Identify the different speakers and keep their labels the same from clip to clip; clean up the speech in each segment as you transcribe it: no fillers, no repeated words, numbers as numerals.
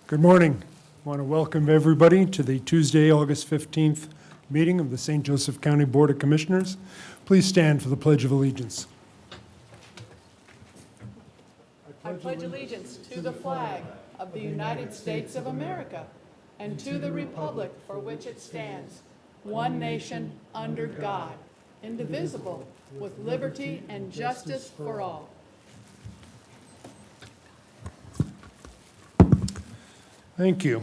Speaker 1: Good morning. I want to welcome everybody to the Tuesday, August 15th meeting of the St. Joseph County Board of Commissioners. Please stand for the Pledge of Allegiance.
Speaker 2: I pledge allegiance to the flag of the United States of America and to the republic for which it stands, one nation, under God, indivisible, with liberty and justice for all.
Speaker 1: Thank you.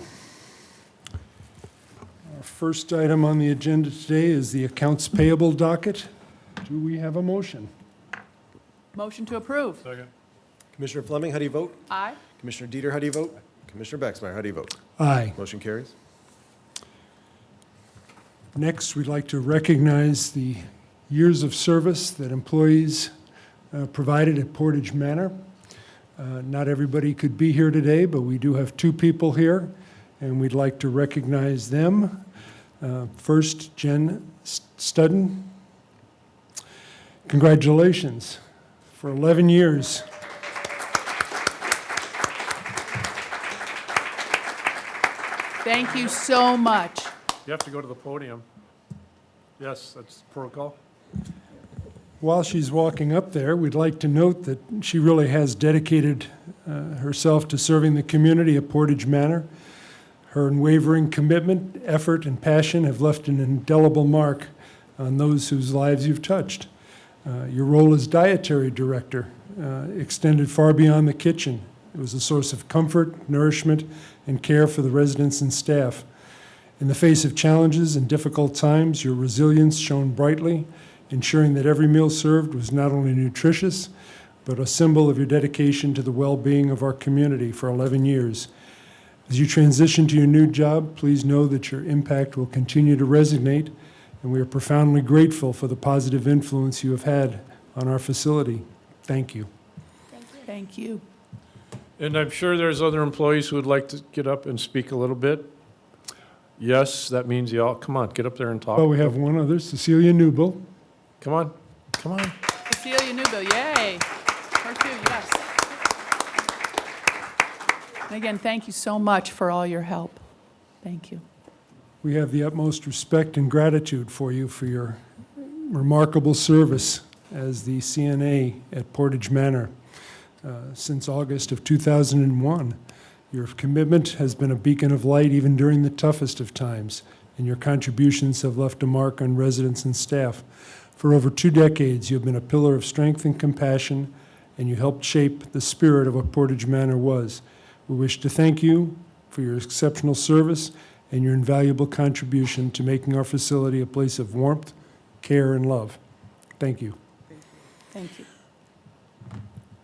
Speaker 1: Our first item on the agenda today is the accounts payable docket. Do we have a motion?
Speaker 2: Motion to approve.
Speaker 3: Second.
Speaker 4: Commissioner Fleming, how do you vote?
Speaker 2: Aye.
Speaker 4: Commissioner Dieter, how do you vote? Commissioner Baxmeyer, how do you vote?
Speaker 1: Aye.
Speaker 4: Motion carries.
Speaker 1: Next, we'd like to recognize the years of service that employees provided at Portage Manor. Not everybody could be here today, but we do have two people here, and we'd like to recognize them. First, Jen Studden. Congratulations for 11 years.
Speaker 2: Thank you so much.
Speaker 3: You have to go to the podium. Yes, that's protocol.
Speaker 1: While she's walking up there, we'd like to note that she really has dedicated herself to serving the community at Portage Manor. Her unwavering commitment, effort, and passion have left an indelible mark on those whose lives you've touched. Your role as dietary director extended far beyond the kitchen. It was a source of comfort, nourishment, and care for the residents and staff. In the face of challenges and difficult times, your resilience shone brightly, ensuring that every meal served was not only nutritious, but a symbol of your dedication to the well-being of our community for 11 years. As you transition to your new job, please know that your impact will continue to resonate, and we are profoundly grateful for the positive influence you have had on our facility. Thank you.
Speaker 2: Thank you.
Speaker 3: And I'm sure there's other employees who would like to get up and speak a little bit. Yes, that means y'all, come on, get up there and talk.
Speaker 1: Well, we have one other, Cecilia Newbill.
Speaker 3: Come on, come on.
Speaker 2: Cecilia Newbill, yay. Her too, yes. And again, thank you so much for all your help. Thank you.
Speaker 1: We have the utmost respect and gratitude for you for your remarkable service as the CNA at Portage Manor since August of 2001. Your commitment has been a beacon of light even during the toughest of times, and your contributions have left a mark on residents and staff. For over 2 decades, you have been a pillar of strength and compassion, and you helped shape the spirit of what Portage Manor was. We wish to thank you for your exceptional service and your invaluable contribution to making our facility a place of warmth, care, and love. Thank you.
Speaker 2: Thank you.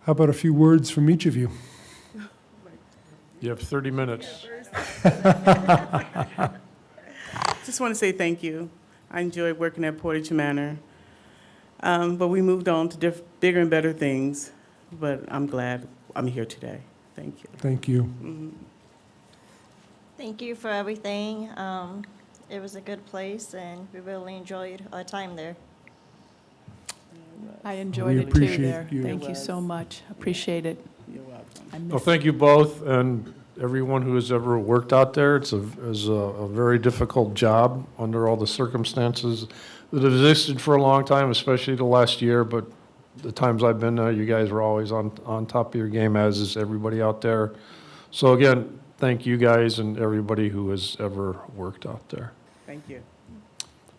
Speaker 1: How about a few words from each of you?
Speaker 3: You have 30 minutes.
Speaker 5: Just want to say thank you. I enjoyed working at Portage Manor, but we moved on to bigger and better things, but I'm glad I'm here today. Thank you.
Speaker 1: Thank you.
Speaker 5: Mhm.
Speaker 6: Thank you for everything. It was a good place, and we really enjoyed our time there.
Speaker 2: I enjoyed
Speaker 1: We
Speaker 2: it too
Speaker 1: appreciate
Speaker 2: there.
Speaker 1: you.
Speaker 2: Thank you so much. Appreciate it.
Speaker 5: You're welcome.
Speaker 2: I
Speaker 3: Well,
Speaker 2: miss
Speaker 3: thank you both and everyone who has ever worked out there. It's a very difficult job under all the circumstances that have existed for a long time, especially the last year, but the times I've been there, you guys were always on top of your game, as is everybody out there. So again, thank you guys and everybody who has ever worked out there.
Speaker 5: Thank you.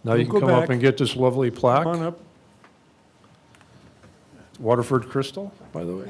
Speaker 3: Now you
Speaker 1: We'll
Speaker 3: can
Speaker 1: go
Speaker 3: come
Speaker 1: back.
Speaker 3: up and get this lovely plaque.
Speaker 1: Come on up.
Speaker 3: Waterford Crystal, by the way.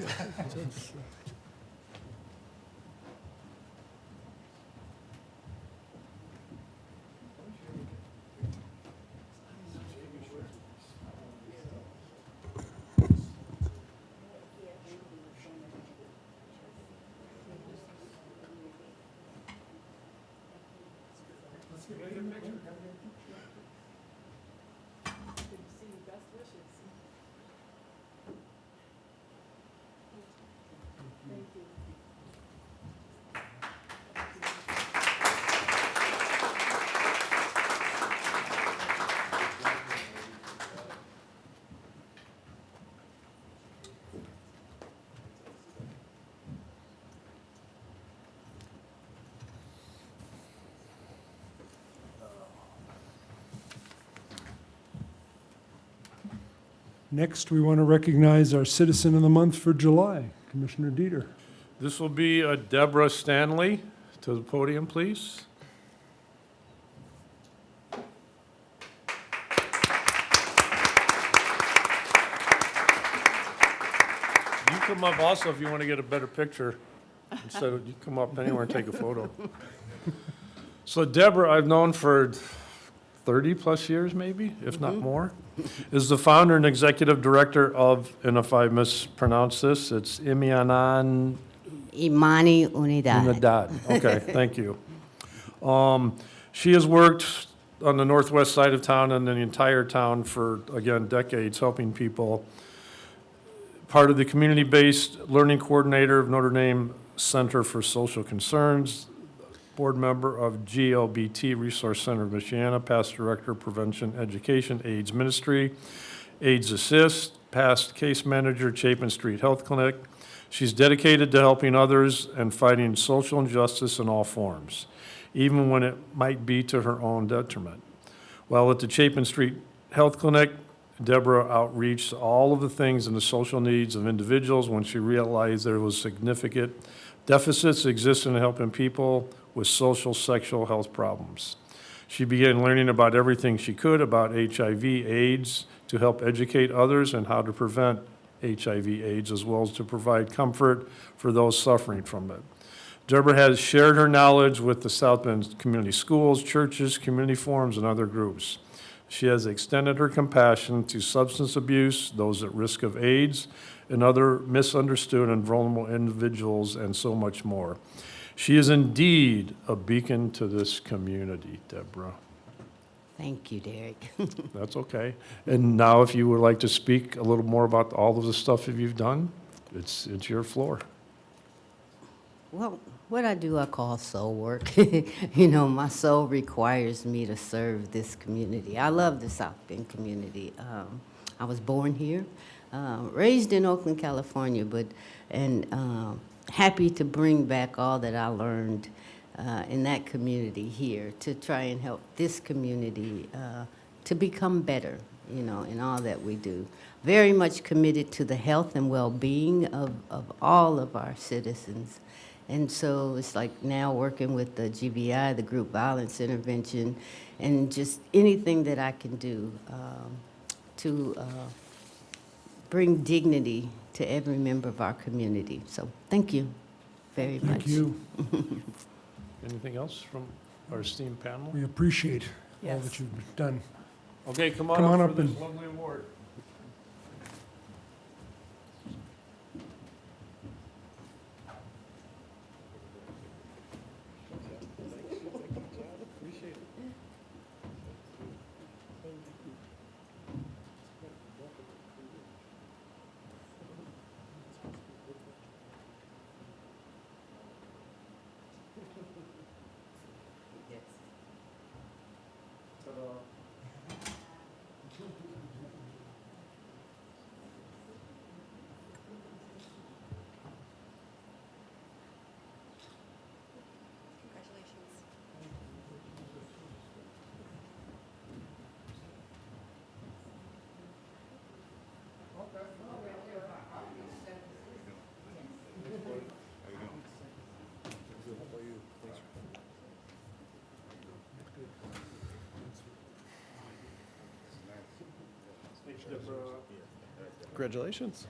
Speaker 1: Next, we want to recognize our Citizen of the Month for July, Commissioner Dieter.
Speaker 3: This will be Deborah Stanley. To the podium, please. You come up also if you want to get a better picture. Instead of, you come up anywhere and take a photo. So Deborah, I've known for 30-plus years maybe, if not more, is the founder and executive director of, and if I mispronounce this, it's Imianan
Speaker 7: Imani Unidad.
Speaker 3: Unidad. Okay, thank you. She has worked on the northwest side of town and the entire town for, again, decades, helping people. Part of the community-based learning coordinator of Notre Dame Center for Social Concerns, board member of GLBT Resource Center of Michiana, past director of Prevention Education AIDS Ministry, AIDS Assist, past case manager, Chapin Street Health Clinic. She's dedicated to helping others and fighting social injustice in all forms, even when it might be to her own detriment. While at the Chapin Street Health Clinic, Deborah outreached all of the things and the social needs of individuals when she realized there was significant deficits existing in helping people with social, sexual health problems. She began learning about everything she could about HIV, AIDS, to help educate others and how to prevent HIV, AIDS, as well as to provide comfort for those suffering from it. Deborah has shared her knowledge with the South Bend community schools, churches, community forums, and other groups. She has extended her compassion to substance abuse, those at risk of AIDS, and other misunderstood and vulnerable individuals, and so much more. She is indeed a beacon to this community, Deborah.
Speaker 7: Thank you, Derek.
Speaker 3: That's okay. And now if you would like to speak a little more about all of the stuff that you've done, it's your floor.
Speaker 7: Well, what I do, I call soul work. You know, my soul requires me to serve this community. I love the South Bend community. I was born here, raised in Oakland, California, but happy to bring back all that I learned in that community here to try and help this community to become better, you know, in all that we do. Very much committed to the health and well-being of all of our citizens. And so it's like now working with the GVI, the Group Violence Intervention, and just anything that I can do to bring dignity to every member of our community. So thank you very much.
Speaker 1: Thank you.
Speaker 3: Anything else from our esteemed panel?
Speaker 1: We appreciate all
Speaker 2: Yes.
Speaker 1: that you've done.
Speaker 3: Okay, come
Speaker 1: Come
Speaker 3: on
Speaker 1: on
Speaker 3: up
Speaker 1: up
Speaker 3: for this
Speaker 1: and-
Speaker 3: lovely award.
Speaker 4: Congratulations.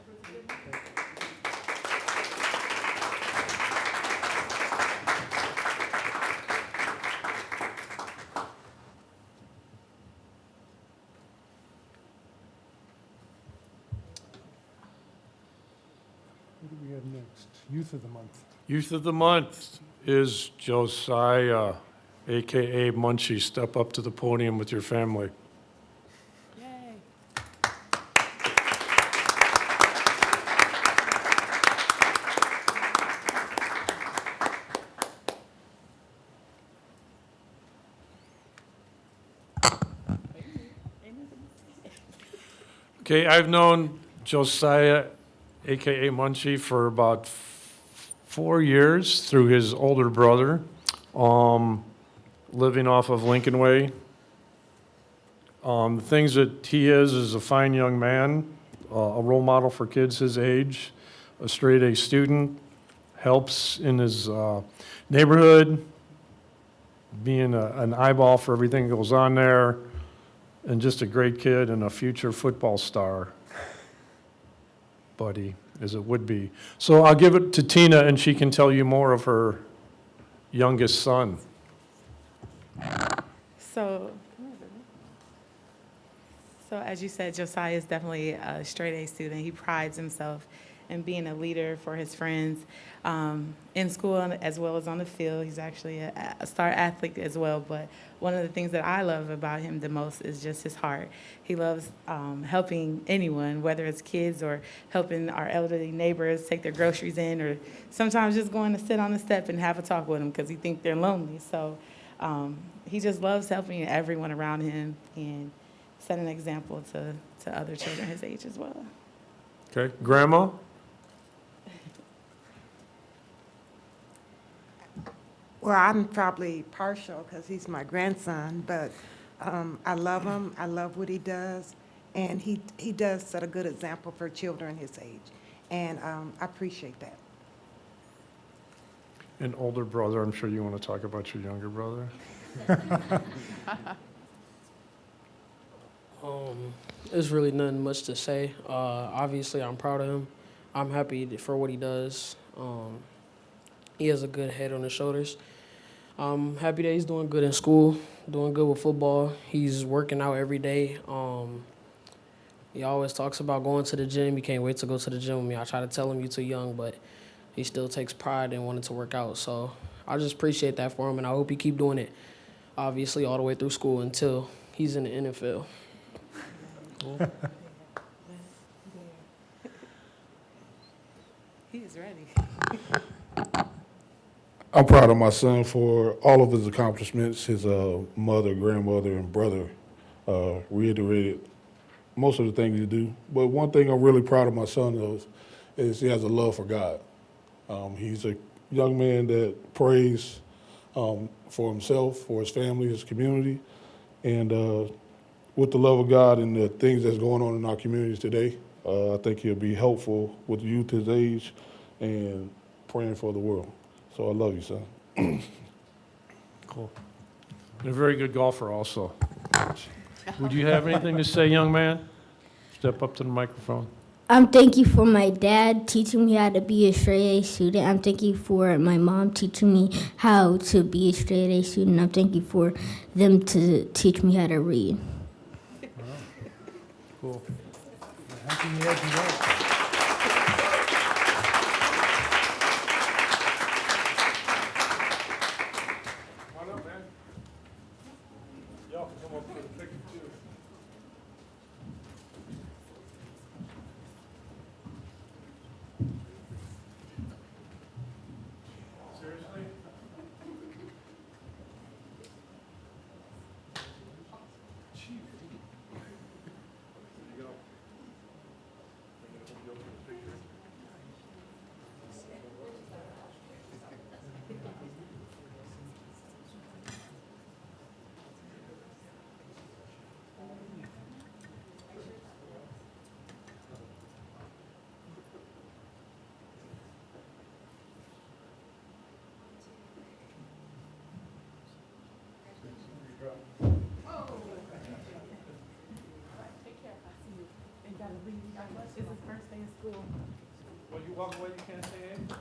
Speaker 1: What do we have next? Youth of the Month.
Speaker 3: Youth of the Month is Josiah, AKA Munchie. Step up to the podium with your family.
Speaker 2: Yay.
Speaker 3: Okay, I've known Josiah, AKA Munchie, for about 4 years through his older brother, living off of Lincoln Way. The things that he is a fine young man, a role model for kids his age, a straight-A student, helps in his neighborhood, being an eyeball for everything that goes on there, and just a great kid and a future football star, buddy, as it would be. So I'll give it to Tina, and she can tell you more of her youngest son.
Speaker 8: So, as you said, Josiah is definitely a straight A student. He prides himself in being a leader for his friends in school as well as on the field. He's actually a star athlete as well. But one of the things that I love about him the most is just his heart. He loves helping anyone, whether it's kids or helping our elderly neighbors take their groceries in, or sometimes just going to sit on the step and have a talk with them because he thinks they're lonely. So he just loves helping everyone around him and set an example to other children his age as well.
Speaker 3: Okay, Grandma?
Speaker 9: Well, I'm probably partial because he's my grandson, but I love him. I love what he does, and he does set a good example for children his age, and I appreciate that.
Speaker 3: An older brother, I'm sure you want to talk about your younger brother.
Speaker 10: There's really nothing much to say. Obviously, I'm proud of him. I'm happy for what he does. He has a good head on his shoulders. I'm happy that he's doing good in school, doing good with football. He's working out every day. He always talks about going to the gym. He can't wait to go to the gym with me. I try to tell him you're too young, but he still takes pride in wanting to work out. So I just appreciate that for him, and I hope he keep doing it, obviously, all the way through school until he's in the NFL.
Speaker 8: He is ready.
Speaker 11: I'm proud of my son for all of his accomplishments. His mother, grandmother, and brother reiterated most of the things he do. But one thing I'm really proud of my son of is he has a love for God. He's a young man that prays for himself, for his family, his community, and with the love of God and the things that's going on in our communities today, I think he'll be helpful with the youth his age and praying for the world. So I love you, son.
Speaker 3: Cool. And a very good golfer also. Would you have anything to say, young man? Step up to the microphone.
Speaker 12: I'm thankful for my dad teaching me how to be a straight A student. I'm thankful for my mom teaching me how to be a straight A student. I'm thankful for them to teach me how to read.
Speaker 3: Cool.
Speaker 1: How can you add to that?
Speaker 3: Come on up, man. Y'all can come up for the picture, too. Seriously? There you go.
Speaker 2: Take care. I see you. And gotta leave. It's his first day in school.
Speaker 3: Well, you walk away, you can't say anything?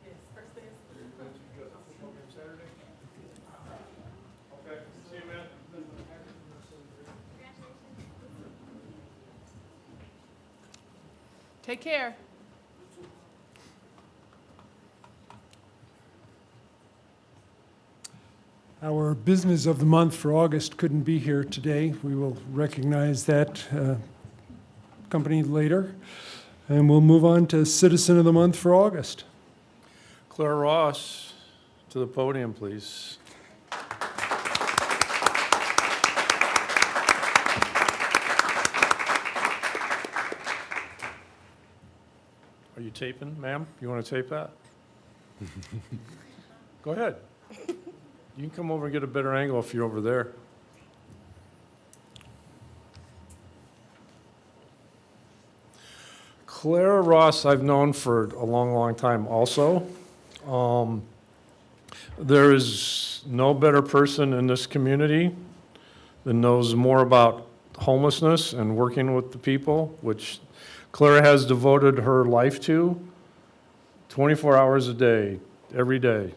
Speaker 2: Yes, first day in school.
Speaker 3: Saturday? Okay, see you, man.
Speaker 2: Take care.
Speaker 1: Our business of the month for August couldn't be here today. We will recognize that company later. And we'll move on to Citizen of the Month for August.
Speaker 3: Claire Ross, to the podium, please. Are you taping, ma'am? You want to tape that? Go ahead. You can come over and get a better angle if you're over there. Clara Ross, I've known for a long, long time also. There is no better person in this community that knows more about homelessness and working with the people, which Clara has devoted her life to 24 hours a day, every day.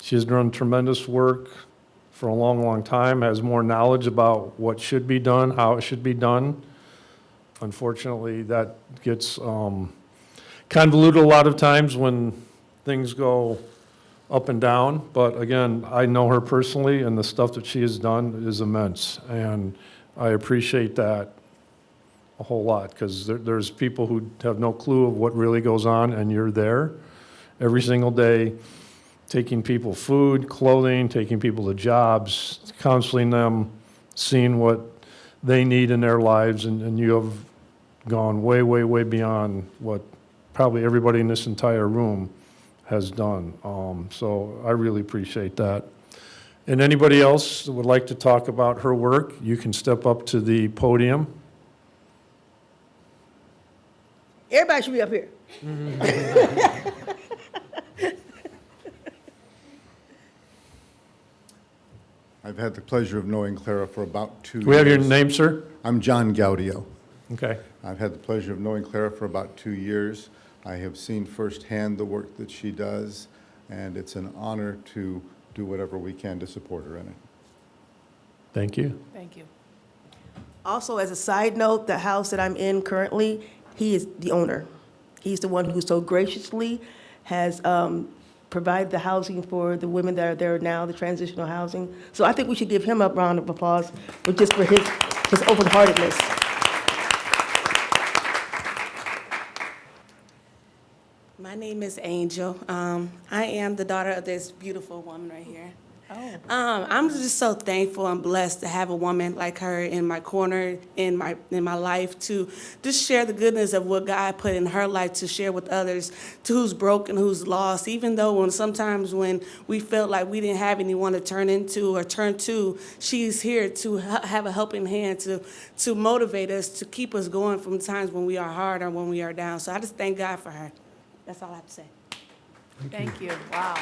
Speaker 3: She has done tremendous work for a long, long time, has more knowledge about what should be done, how it should be done. Unfortunately, that gets convoluted a lot of times when things go up and down. But again, I know her personally, and the stuff that she has done is immense. And I appreciate that a whole lot, because there's people who have no clue of what really goes on, and you're there every single day, taking people food, clothing, taking people to jobs, counseling them, seeing what they need in their lives, and you have gone way, way, way beyond what probably everybody in this entire room has done. So I really appreciate that. And anybody else that would like to talk about her work, you can step up to the podium.
Speaker 13: Everybody should be up here.
Speaker 14: I've had the pleasure of knowing Clara for about 2 years.
Speaker 3: We have your name, sir?
Speaker 14: I'm John Gaudio.
Speaker 3: Okay.
Speaker 14: I've had the pleasure of knowing Clara for about 2 years. I have seen firsthand the work that she does, and it's an honor to do whatever we can to support her in it.
Speaker 3: Thank you.
Speaker 2: Thank you.
Speaker 13: Also, as a side note, the house that I'm in currently, he is the owner. He's the one who so graciously has provided the housing for the women that are there now, the transitional housing. So I think we should give him a round of applause for just for his open-heartedness.
Speaker 15: My name is Angel. I am the daughter of this beautiful woman right here. I'm just so thankful and blessed to have a woman like her in my corner, in my life, to just share the goodness of what God put in her life to share with others, to who's broken, who's lost. Even though sometimes when we felt like we didn't have anyone to turn into or turn to, she's here to have a helping hand to motivate us, to keep us going from times when we are hard or when we are down. So I just thank God for her. That's all I have to say.
Speaker 2: Thank you. Wow.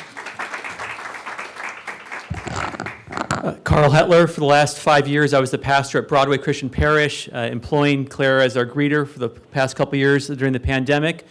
Speaker 16: Carl Hetler. For the last 5 years, I was the pastor at Broadway Christian Parish, employing Clara as our greeter for the past couple years during the pandemic.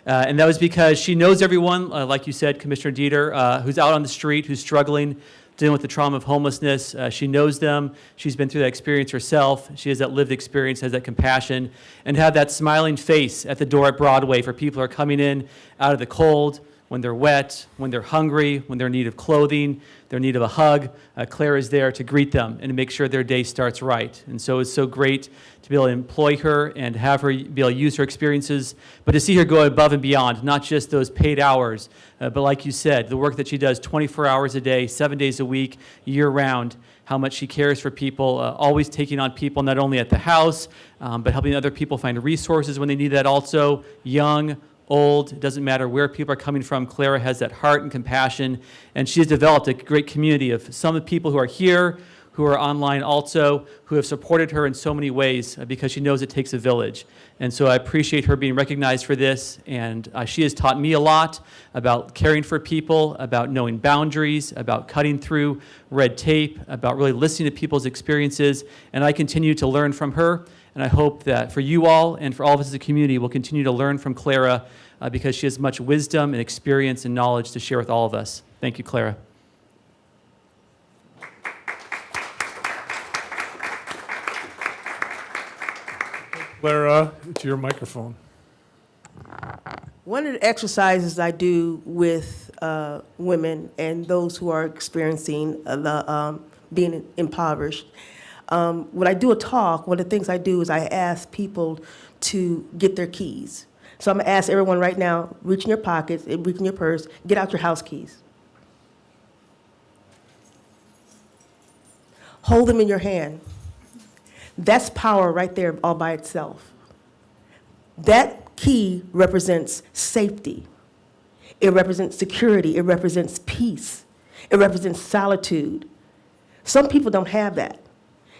Speaker 16: And that was because she knows everyone, like you said, Commissioner Dieter, who's out on the street, who's struggling, dealing with the trauma of homelessness. She knows them. She's been through that experience herself. She has that lived experience, has that compassion, and have that smiling face at the door at Broadway for people who are coming in out of the cold, when they're wet, when they're hungry, when they're in need of clothing, they're in need of a hug. Claire is there to greet them and to make sure their day starts right. And so it's so great to be able to employ her and have her be able to use her experiences, but to see her go above and beyond, not just those paid hours, but like you said, the work that she does 24 hours a day, 7 days a week, year-round, how much she cares for people, always taking on people not only at the house, but helping other people find resources when they need that also, young, old, it doesn't matter where people are coming from. Clara has that heart and compassion, and she has developed a great community of some of the people who are here, who are online also, who have supported her in so many ways because she knows it takes a village. And so I appreciate her being recognized for this, and she has taught me a lot about caring for people, about knowing boundaries, about cutting through red tape, about really listening to people's experiences, and I continue to learn from her. And I hope that for you all and for all of us as a community, we'll continue to learn from Clara because she has much wisdom and experience and knowledge to share with all of us. Thank you, Clara.
Speaker 3: Clara, it's your microphone.
Speaker 13: One of the exercises I do with women and those who are experiencing being impoverished, when I do a talk, one of the things I do is I ask people to get their keys. So I'm going to ask everyone right now, reach in your pockets, reach in your purse, get out your house keys. Hold them in your hand. That's power right there all by itself. That key represents safety. It represents security. It represents peace. It represents solitude. Some people don't have that.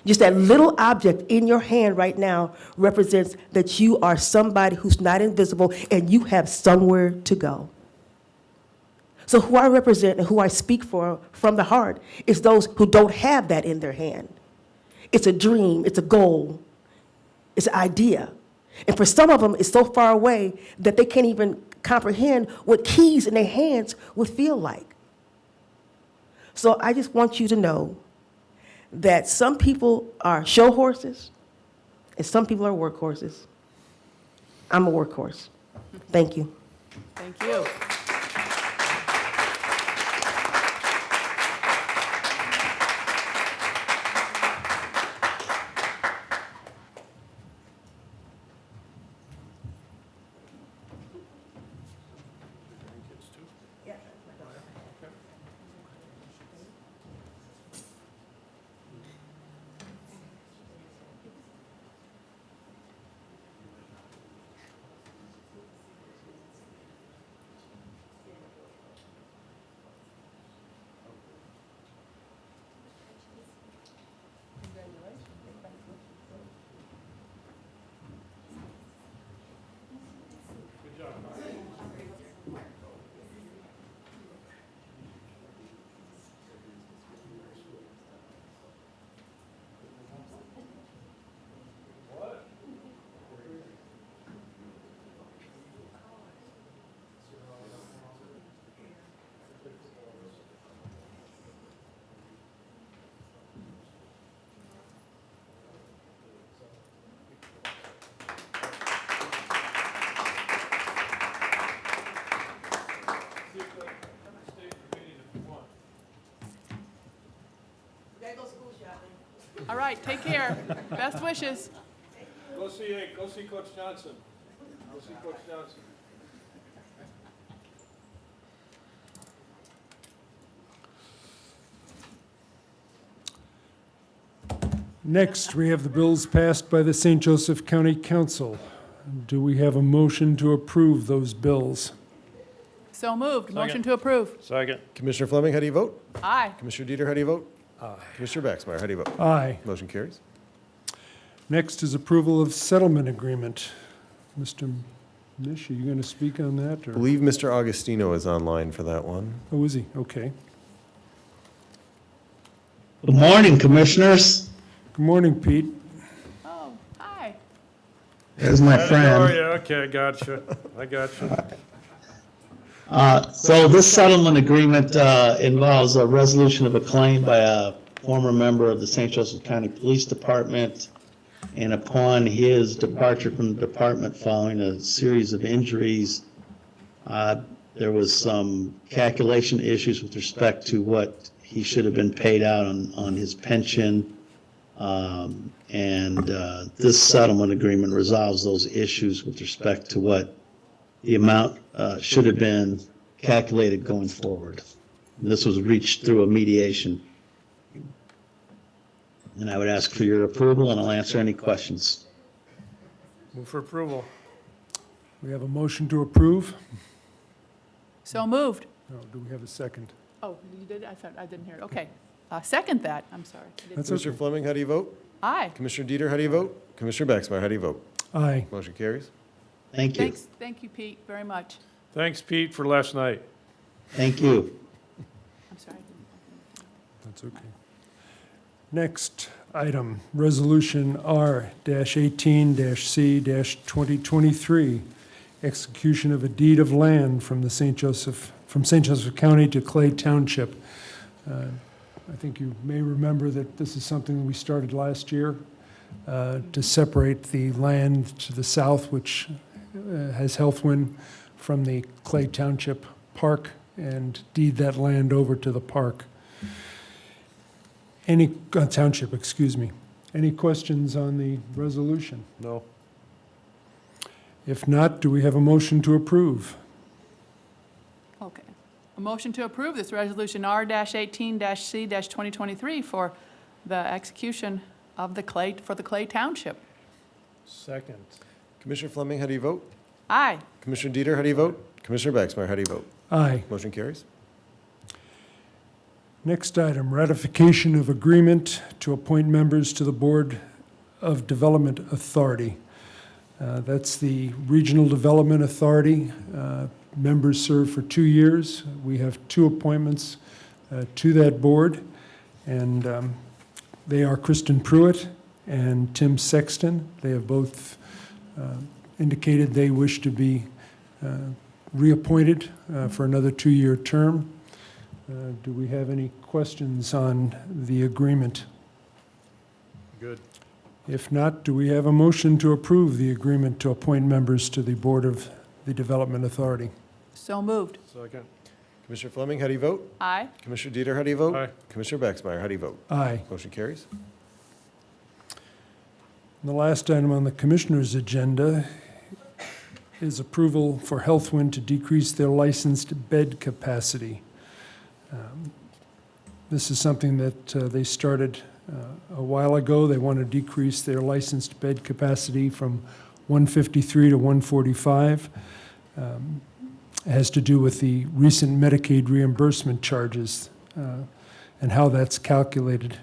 Speaker 13: Just that little object in your hand right now represents that you are somebody who's not invisible and you have somewhere to go. So who I represent and who I speak for from the heart is those who don't have that in their hand. It's a dream, it's a goal, it's an idea. And for some of them, it's so far away that they can't even comprehend what keys in their hands would feel like. So I just want you to know that some people are show horses and some people are workhorses. I'm a workhorse. Thank you.
Speaker 2: Thank you. All right, take care. Best wishes.
Speaker 3: Go see Coach Johnson. Go see Coach Johnson.
Speaker 1: Next, we have the bills passed by the St. Joseph County Council. Do we have a motion to approve those bills?
Speaker 2: So moved. Motion to approve.
Speaker 3: Second.
Speaker 4: Commissioner Fleming, how do you vote?
Speaker 2: Aye.
Speaker 4: Commissioner Dieter, how do you vote? Aye. Commissioner Baxmeyer, how do you vote?
Speaker 1: Aye.
Speaker 4: Motion carries.
Speaker 1: Next is approval of settlement agreement. Mr. Nish, are you going to speak on that?
Speaker 4: I
Speaker 1: Or?
Speaker 4: believe Mr. Augustino is online for that one.
Speaker 1: Oh, is he? Okay.
Speaker 17: Good morning, Commissioners.
Speaker 1: Good morning, Pete.
Speaker 2: Oh, hi.
Speaker 17: There's my friend.
Speaker 3: Okay, I got you.
Speaker 17: So this settlement agreement involves a resolution of a claim by a former member of the St. Joseph County Police Department, and upon his departure from the department following a series of injuries, there was some calculation issues with respect to what he should have been paid out on his pension. This settlement agreement resolves those issues with respect to what the amount should have been calculated going forward. And this was reached through a mediation. And I would ask for your approval, and I'll answer any questions.
Speaker 3: Move for approval.
Speaker 1: We have a motion to approve.
Speaker 2: So moved.
Speaker 1: Oh, do we have a second?
Speaker 2: Oh, you did? I thought, I didn't hear it. Okay. Second that. I'm sorry. I didn't-
Speaker 1: That's
Speaker 4: Commissioner
Speaker 1: okay.
Speaker 4: Fleming, how do you vote?
Speaker 2: Aye.
Speaker 4: Commissioner Dieter, how do you vote? Commissioner Baxmeyer, how do you vote?
Speaker 1: Aye.
Speaker 4: Motion carries.
Speaker 17: Thank you.
Speaker 2: Thanks. Thank you, Pete, very much.
Speaker 3: Thanks, Pete, for last night.
Speaker 17: Thank you.
Speaker 2: I'm sorry.
Speaker 1: That's okay. Next item, Resolution R-18-C-2023, execution of a deed of land from St. Joseph County to Clay Township. I think you may remember that this is something we started last year to separate the land to the south, which has Healthwind, from the Clay Township Park, and deed that land over to the park. Any, township, excuse me. Any questions on the resolution?
Speaker 3: No.
Speaker 1: If not, do we have a motion to approve?
Speaker 2: Okay. A motion to approve this resolution R-18-C-2023 for the execution of the Clay Township.
Speaker 3: Second.
Speaker 4: Commissioner Fleming, how do you vote?
Speaker 2: Aye.
Speaker 4: Commissioner Dieter, how do you vote? Commissioner Baxmeyer, how do you vote?
Speaker 1: Aye.
Speaker 4: Motion carries.
Speaker 1: Next item, ratification of agreement to appoint members to the Board of Development Authority. That's the Regional Development Authority. Members serve for 2 years. We have 2 appointments to that board, and they are Kristen Pruitt and Tim Sexton. They have both indicated they wish to be reappointed for another 2-year term. Do we have any questions on the agreement?
Speaker 3: Good.
Speaker 1: If not, do we have a motion to approve the agreement to appoint members to the Board of the Development Authority?
Speaker 2: So moved.
Speaker 3: Second.
Speaker 4: Commissioner Fleming, how do you vote?
Speaker 2: Aye.
Speaker 4: Commissioner Dieter, how do you vote?
Speaker 3: Aye.
Speaker 4: Commissioner Baxmeyer, how do you vote?
Speaker 1: Aye.
Speaker 4: Motion carries.
Speaker 1: And the last item on the Commissioner's agenda is approval for Healthwind to decrease their licensed bed capacity. This is something that they started a while ago. They want to decrease their licensed bed capacity from 153 to 145. It has to do with the recent Medicaid reimbursement charges and how that's calculated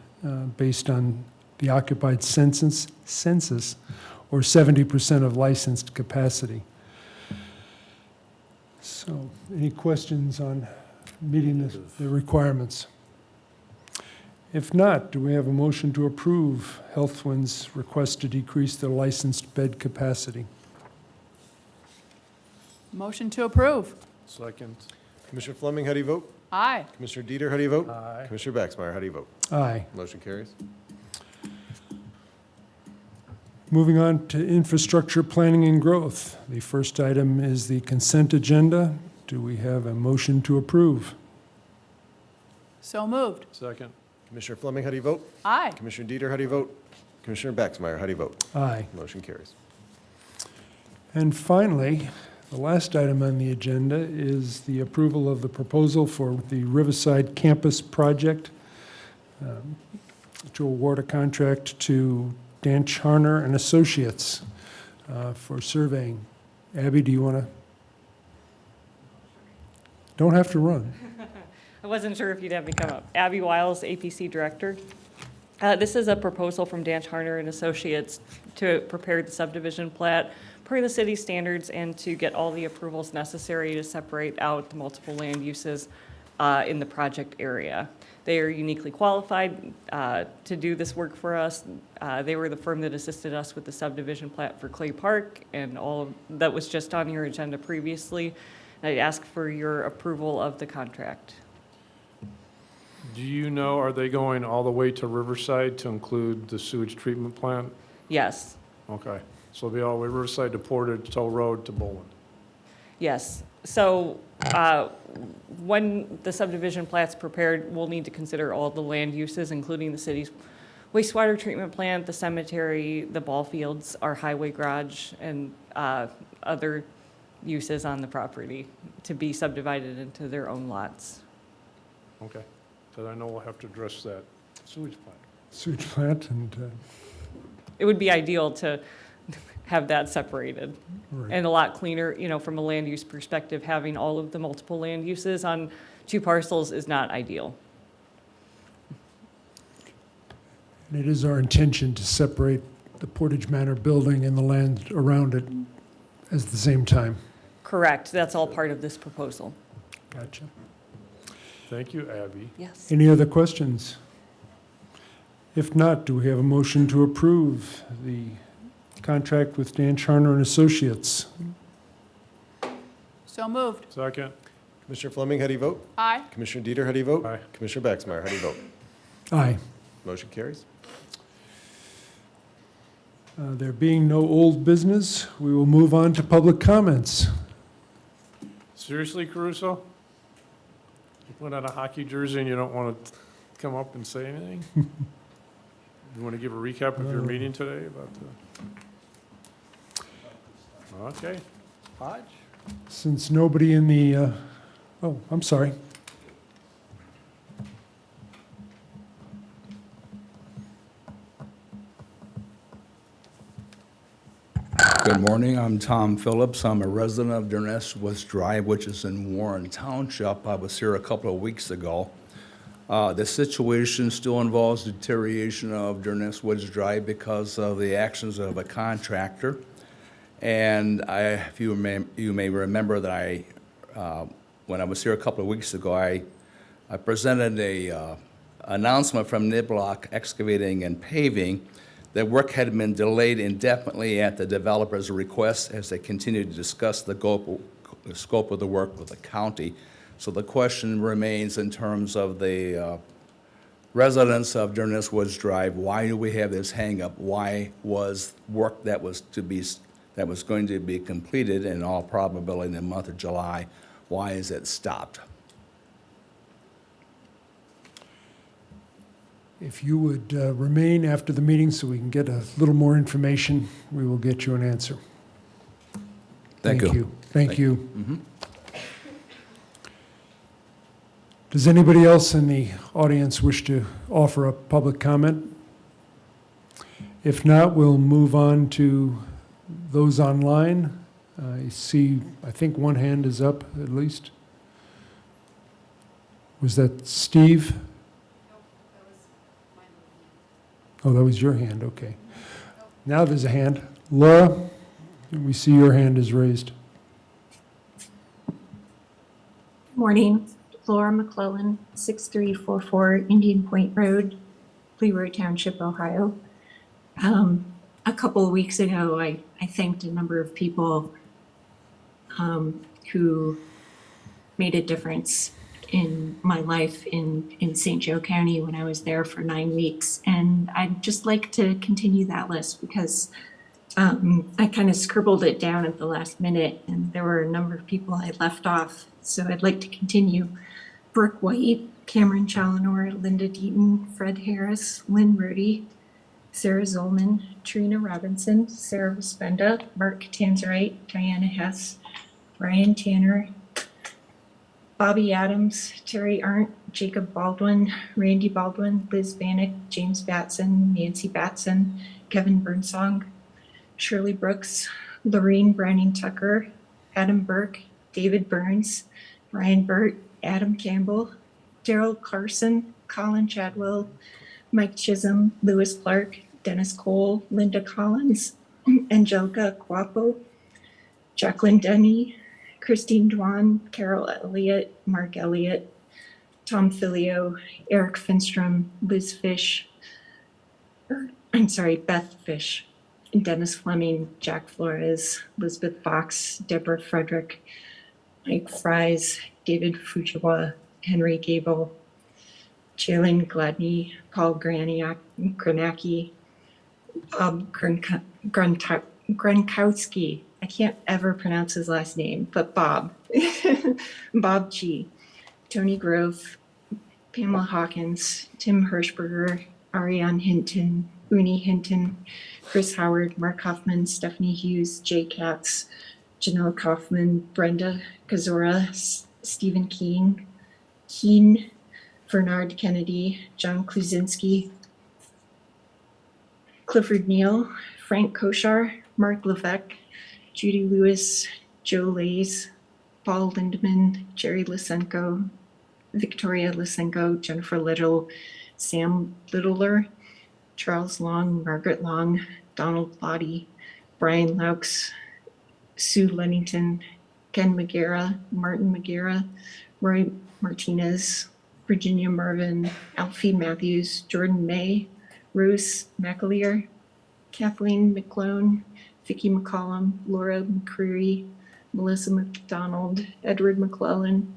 Speaker 1: based on the occupied census or 70% of licensed capacity. So, any questions on meeting the requirements? If not, do we have a motion to approve Healthwind's request to decrease their licensed bed capacity?
Speaker 2: Motion to approve.
Speaker 3: Second.
Speaker 4: Commissioner Fleming, how do you vote?
Speaker 2: Aye.
Speaker 4: Commissioner Dieter, how do you vote?
Speaker 3: Aye.
Speaker 4: Commissioner Baxmeyer, how do you vote?
Speaker 1: Aye.
Speaker 4: Motion carries.
Speaker 1: Moving on to infrastructure planning and growth. The first item is the consent agenda. Do we have a motion to approve?
Speaker 2: So moved.
Speaker 3: Second.
Speaker 4: Commissioner Fleming, how do you vote?
Speaker 2: Aye.
Speaker 4: Commissioner Dieter, how do you vote? Commissioner Baxmeyer, how do you vote?
Speaker 1: Aye.
Speaker 4: Motion carries.
Speaker 1: And finally, the last item on the agenda is the approval of the proposal for the Riverside Campus Project to award a contract to Dan Charner and Associates for surveying. Abby, do you want to? Don't have to run.
Speaker 18: I wasn't sure if you'd have me come up. Abby Wiles, APC Director. This is a proposal from Dan Charner and Associates to prepare the subdivision plat per the city standards and to get all the approvals necessary to separate out the multiple land uses in the project area. They are uniquely qualified to do this work for us. They were the firm that assisted us with the subdivision plat for Clay Park and all of that was just on your agenda previously. I ask for your approval of the contract.
Speaker 3: Do you know, are they going all the way to Riverside to include the sewage treatment plant?
Speaker 18: Yes,
Speaker 3: Okay. So it'll be all the way Riverside to Portage, Toll Road to Bolin.
Speaker 18: yes. So when the subdivision plat's prepared, we'll need to consider all the land uses, including the city's wastewater treatment plant, the cemetery, the ball fields, our highway garage, and other uses on the property to be subdivided into their own lots.
Speaker 3: Okay. So I know we'll have to address that sewage plant.
Speaker 1: Sewage plant and,
Speaker 18: It would be ideal to have that separated
Speaker 1: right.
Speaker 18: and a lot cleaner, you know, from a land use perspective, having all of the multiple land uses on 2 parcels is not ideal.
Speaker 1: And it is our intention to separate the Portage Manor building and the land around it at the same time.
Speaker 18: Correct, that's all part of this proposal.
Speaker 1: Gotcha.
Speaker 3: Thank you, Abby.
Speaker 18: Yes.
Speaker 1: Any other questions? If not, do we have a motion to approve the contract with Dan Charner and Associates?
Speaker 2: So moved.
Speaker 3: Second.
Speaker 4: Commissioner Fleming, how do you vote?
Speaker 2: Aye.
Speaker 4: Commissioner Dieter, how do you vote?
Speaker 3: Aye.
Speaker 4: Commissioner Baxmeyer, how do you vote?
Speaker 1: Aye.
Speaker 4: Motion carries.
Speaker 1: There being no old business, we will move on to public comments.
Speaker 3: Seriously, Caruso? You put on a hockey jersey and you don't want to come up and say anything? You want to give a recap of your meeting today about the? Okay. Hodge?
Speaker 1: Since nobody in the, oh, I'm sorry.
Speaker 19: Good Good morning. I'm Tom Phillips. I'm a resident of Durness Woods Drive, which is in Warren Township. I was here a couple of weeks ago. The situation still involves deterioration of Durness Woods Drive because of the actions of a contractor. And if you may remember that when I was here a couple of weeks ago, I presented a announcement from Niblock Excavating and Paving that work had been delayed indefinitely at the developer's request as they continued to discuss the scope of the work with the county. So the question remains in terms of the residents of Durness Woods Drive, why do we have this hang-up? Why was work that was going to be completed in all probability in the month of July, why is it stopped?
Speaker 1: If you would remain after the meeting so we can get a little more information, we will get you an answer.
Speaker 19: Thank you.
Speaker 1: Thank you. Mm-hmm. Does anybody else in the audience wish to offer a public comment? If not, we'll move on to those online. I see, I think one hand is up at least. Was that Steve? Oh, that was your hand, okay. Now there's a hand. Laura, we see your hand is raised.
Speaker 20: Morning, Laura McClellan, 6344 Indian Point Road, Leroy Township, Ohio. A couple of weeks ago, I thanked a number of people who made a difference in my life in St. Joe County when I was there for 9 weeks. And I'd just like to continue that list because I kind of scribbled it down at the last minute and there were a number of people I left off. So I'd like to continue. Brooke White, Cameron Challenor, Linda Deaton, Fred Harris, Lynn Rudy, Sarah Zolman, Trina Robinson, Sarah Wispenda, Mark Tanzerite, Diana Hess, Ryan Tanner, Bobby Adams, Terry Arndt, Jacob Baldwin, Randy Baldwin, Liz Vanek, James Batson, Nancy Batson, Kevin Burnsong, Shirley Brooks, Lorraine Browning Tucker, Adam Burke, David Burns, Ryan Burt, Adam Campbell, Daryl Carson, Colin Chadwell, Mike Chisholm, Lewis Clark, Dennis Cole, Linda Collins, Angelica Quapo, Jacqueline Denny, Christine Dwan, Carol Elliott, Mark Elliott, Tom Filio, Eric Finstrom, Liz Fish, Beth Fish, Dennis Fleming, Jack Flores, Elizabeth Fox, Deborah Frederick, Mike Fries, David Fujiwa, Henry Gable, Jalen Gladney, Paul Granacki, Bob Gronkowski. I can't ever pronounce his last name, but Bob. Bob G. Tony Grove, Pamela Hawkins, Tim Hirschberger, Ariane Hinton, Uni Hinton, Chris Howard, Mark Hoffman, Stephanie Hughes, Jay Katz, Janelle Kaufman, Brenda Kazora, Stephen Keen, Bernard Kennedy, John Kluzinski, Clifford Neal, Frank Koshar, Mark Levesque, Judy Lewis, Joe Lays, Paul Lindeman, Jerry Lysenko, Victoria Lysenko, Jennifer Little, Sam Littler, Charles Long, Margaret Long, Donald Lottie, Brian Laux, Sue Lennington, Ken McGarrah, Martin McGarrah, Roy Martinez, Virginia Mervin, Alfie Matthews, Jordan May, Rose McAleer, Kathleen McClone, Vicki McCollum, Laura McCreary, Melissa McDonald, Edward McClellan,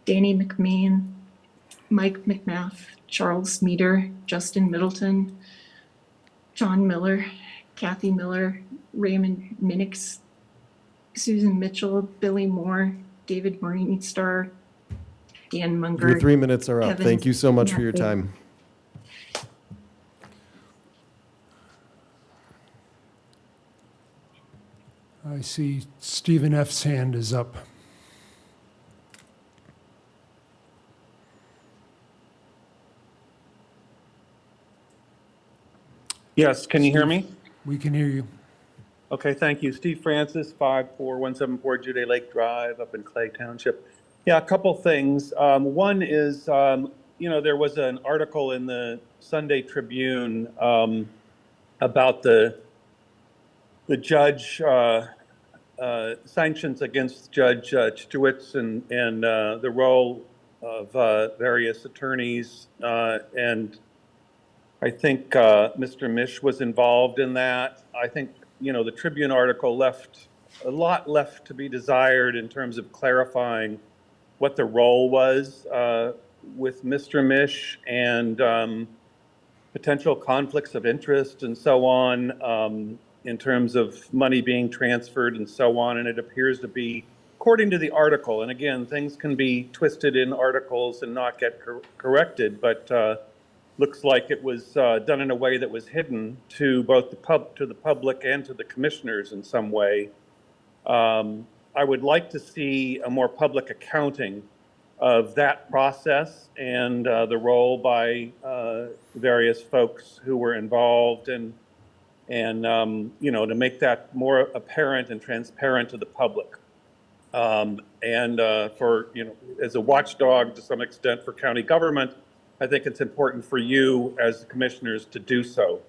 Speaker 20: Danny McMahon, Mike McMath, Charles Meader, Justin Middleton, John Miller, Kathy Miller, Raymond Minix, Susan Mitchell, Billy Moore, David Morningstar, Dan Munger.
Speaker 4: Your 3 minutes are up.
Speaker 20: Kevin
Speaker 4: Thank you so much for your
Speaker 20: Matthew.
Speaker 4: time.
Speaker 1: I see Stephen F's hand is up.
Speaker 21: Yes, can you hear me?
Speaker 1: We can hear you.
Speaker 21: Okay, thank you. Steve Francis, 54174 Jude Lake Drive up in Clay Township. Yeah, a couple things. One is, there was an article in the Sunday Tribune about the judge sanctions against Judge Stewitz and the role of various attorneys. And I think Mr. Mish was involved in that. I think, the Tribune article left a lot left to be desired in terms of clarifying what the role was with Mr. Mish and potential conflicts of interest and so on, in terms of money being transferred and so on. And it appears to be, according to the article, and again, things can be twisted in articles and not get corrected, but looks like it was done in a way that was hidden to both the public and to the commissioners in some way. I would like to see a more public accounting of that process and the role by various folks who were involved, and to make that more apparent and transparent to the public. And for, as a watchdog to some extent for county government, I think it's important for you as the commissioners to do so.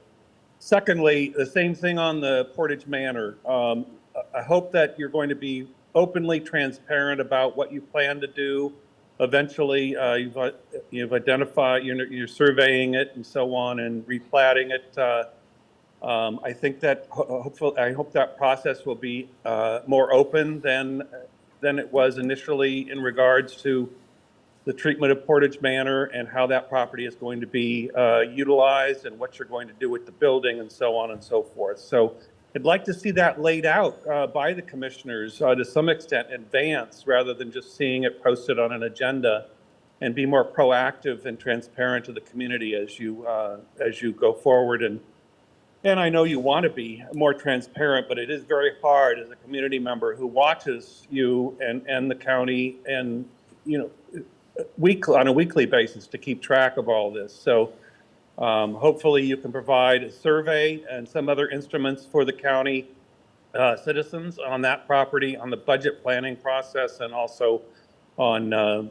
Speaker 21: Secondly, the same thing on the Portage Manor. I hope that you're going to be openly transparent about what you plan to do. Eventually, you've identified, you're surveying it and so on and replatting it. I think that I hope that process will be more open than it was initially in regards to the treatment of Portage Manor and how that property is going to be utilized and what you're going to do with the building and so on and so forth. So I'd like to see that laid out by the commissioners to some extent in advance, rather than just seeing it posted on an agenda, and be more proactive and transparent to the community as you go forward. And I know you want to be more transparent, but it is very hard as a community member who watches you and the county and, on a weekly basis to keep track of all this. So hopefully you can provide a survey and some other instruments for the county citizens on that property, on the budget planning process, and also on,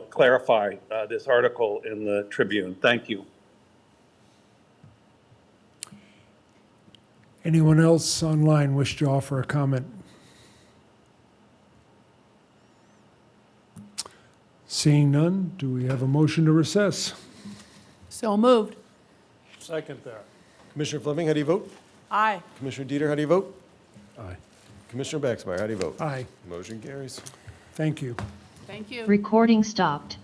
Speaker 21: clarify this article in the Tribune. Thank you.
Speaker 1: Anyone else online wish to offer a comment? Seeing none, do we have a motion to recess?
Speaker 2: So moved.
Speaker 3: Second that.
Speaker 4: Commissioner Fleming, how do you vote?
Speaker 2: Aye.
Speaker 4: Commissioner Dieter, how do you vote?
Speaker 1: Aye.
Speaker 4: Commissioner Baxmeyer, how do you vote?
Speaker 1: Aye.
Speaker 4: Motion carries.
Speaker 1: Thank you.
Speaker 2: Thank you.
Speaker 22: Recording stopped.